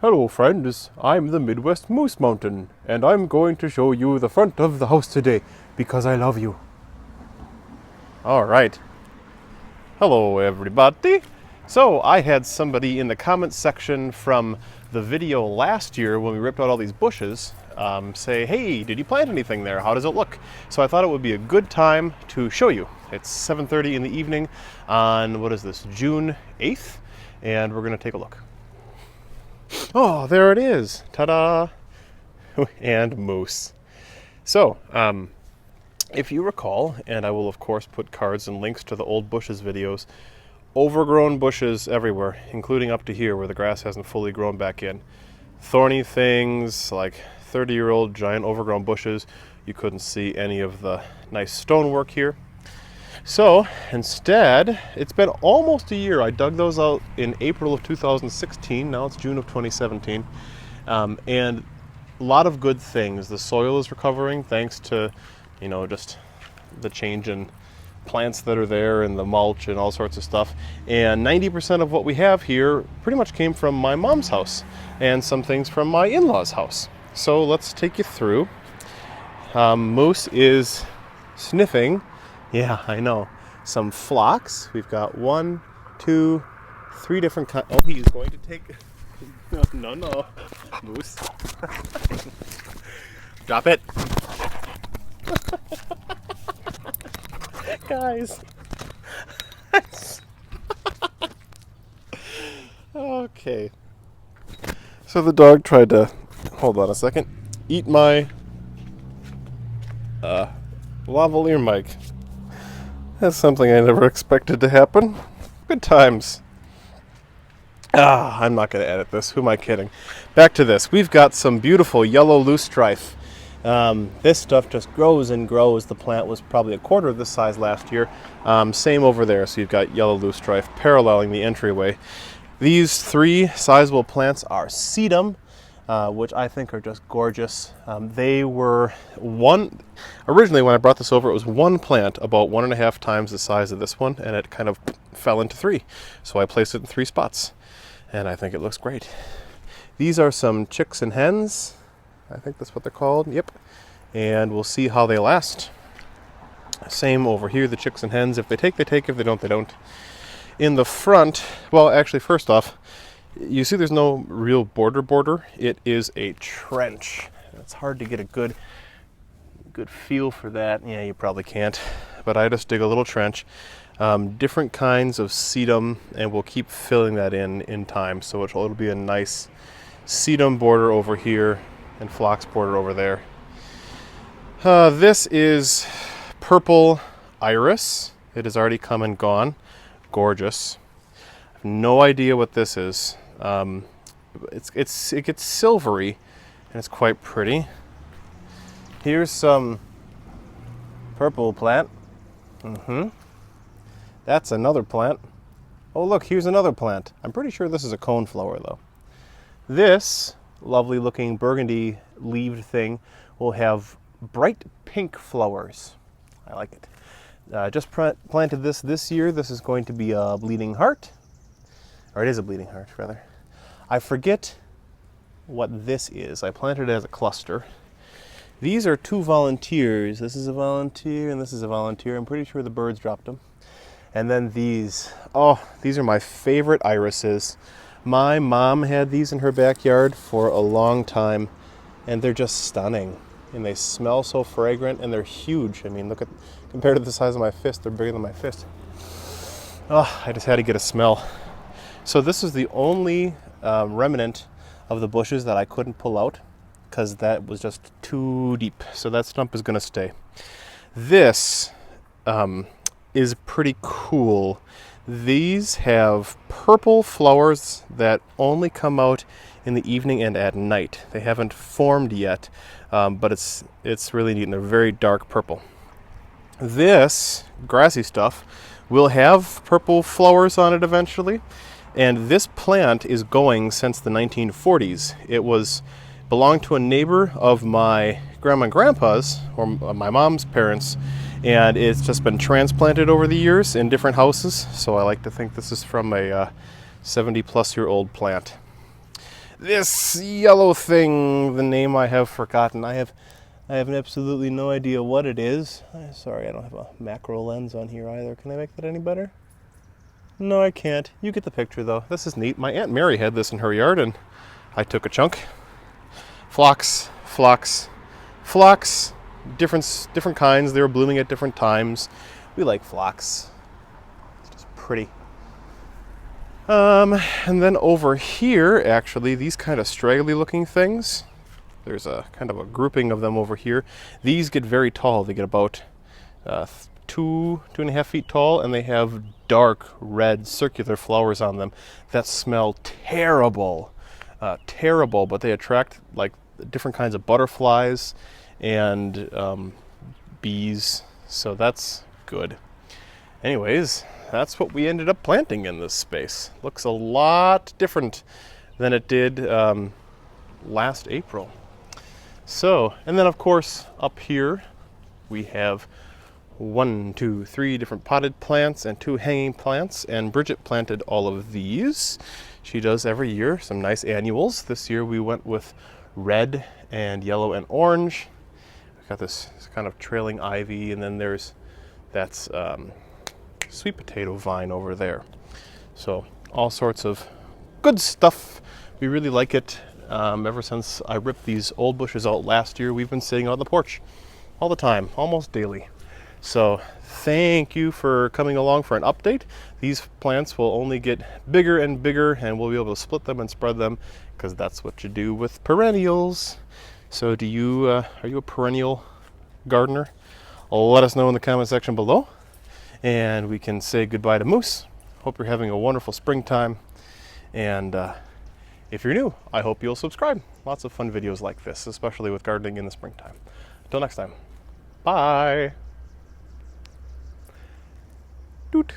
Hello friends, I'm the Midwest Moose Mountain, and I'm going to show you the front of the house today, because I love you. Alright. Hello everybody. So I had somebody in the comments section from the video last year when we ripped out all these bushes say, hey, did you plant anything there? How does it look? So I thought it would be a good time to show you. It's 7:30 in the evening on, what is this, June 8th, and we're going to take a look. Oh, there it is. Ta-da! And moose. So, if you recall, and I will of course put cards and links to the old bushes videos, overgrown bushes everywhere, including up to here where the grass hasn't fully grown back in. Thorny things, like 30-year-old giant overgrown bushes. You couldn't see any of the nice stonework here. So instead, it's been almost a year. I dug those out in April of 2016. Now it's June of 2017. And a lot of good things. The soil is recovering thanks to, just the change in plants that are there and the mulch and all sorts of stuff. And 90% of what we have here pretty much came from my mom's house and some things from my in-laws' house. So let's take you through. Moose is sniffing. Yeah, I know. Some phlox. We've got 1, 2, 3 different kinds. Oh, he's going to take... No. Moose. Drop it. Guys. Okay. So the dog tried to, hold on a second, eat my lavalier mic. That's something I never expected to happen. Good times. I'm not going to edit this. Who am I kidding? Back to this. We've got some beautiful yellow loosestrife. This stuff just grows and grows. The plant was probably a quarter of this size last year. Same over there. So you've got yellow loosestrife paralleling the entryway. These 3 sizable plants are sedum, which I think are just gorgeous. They were originally when I brought this over, it was 1 plant about 1.5 times the size of this one, and it kind of fell into 3. So I placed it in 3 spots, and I think it looks great. These are some chicks and hens. I think that's what they're called. Yep. And we'll see how they last. Same over here, the chicks and hens. If they take, they take. If they don't, they don't. In the front, well, actually, first off, you see there's no real border. It is a trench. It's hard to get a good feel for that. Yeah, you probably can't. But I just dig a little trench. Different kinds of sedum, and we'll keep filling that in time. So it'll be a nice sedum border over here and phlox border over there. This is purple iris. It has already come and gone. Gorgeous. I have no idea what this is. It gets silvery and it's quite pretty. Here's some purple plant. That's another plant. Oh look, here's another plant. I'm pretty sure this is a coneflower though. This lovely looking burgundy leaved thing will have bright pink flowers. I like it. Just planted this year. This is going to be a bleeding heart. Or it is a bleeding heart, rather. I forget what this is. I planted it as a cluster. These are 2 volunteers. This is a volunteer and this is a volunteer. I'm pretty sure the birds dropped them. And then these. Oh, these are my favorite irises. My mom had these in her backyard for a long time, and they're just stunning. And they smell so fragrant, and they're huge. I mean, look at, compared to the size of my fist, they're bigger than my fist. Oh, I just had to get a smell. So this is the only remnant of the bushes that I couldn't pull out, because that was just too deep. So that stump is going to stay. This is pretty cool. These have purple flowers that only come out in the evening and at night. They haven't formed yet, but it's really neat, and they're very dark purple. This grassy stuff will have purple flowers on it eventually, and this plant is going since the 1940s. It belonged to a neighbor of my grandma and grandpa's, or my mom's parents, and it's just been transplanted over the years in different houses. So I like to think this is from a 70-plus-year-old plant. This yellow thing, the name I have forgotten. I have absolutely no idea what it is. Sorry, I don't have a macro lens on here either. Can I make that any better? No, I can't. You get the picture though. This is neat. My Aunt Mary had this in her yard and I took a chunk. Phlox, phlox, phlox. Different kinds. They were blooming at different times. We like phlox. It's just pretty. And then over here, actually, these kind of straggly looking things, there's a kind of a grouping of them over here. These get very tall. They get about 2.5 feet tall, and they have dark red circular flowers on them that smell terrible. Terrible, but they attract like different kinds of butterflies and bees, so that's good. Anyways, that's what we ended up planting in this space. Looks a lot different than it did last April. So, and then of course up here we have 1, 2, 3 different potted plants and 2 hanging plants, and Bridget planted all of these. She does every year some nice annuals. This year we went with red and yellow and orange. We've got this kind of trailing ivy, and then that's sweet potato vine over there. So all sorts of good stuff. We really like it. Ever since I ripped these old bushes out last year, we've been sitting on the porch all the time, almost daily. So thank you for coming along for an update. These plants will only get bigger and bigger, and we'll be able to split them and spread them, because that's what you do with perennials. So are you a perennial gardener? Let us know in the comment section below, and we can say goodbye to Moose. Hope you're having a wonderful springtime, and if you're new, I hope you'll subscribe. Lots of fun videos like this, especially with gardening in the springtime. Until next time, bye. Doot.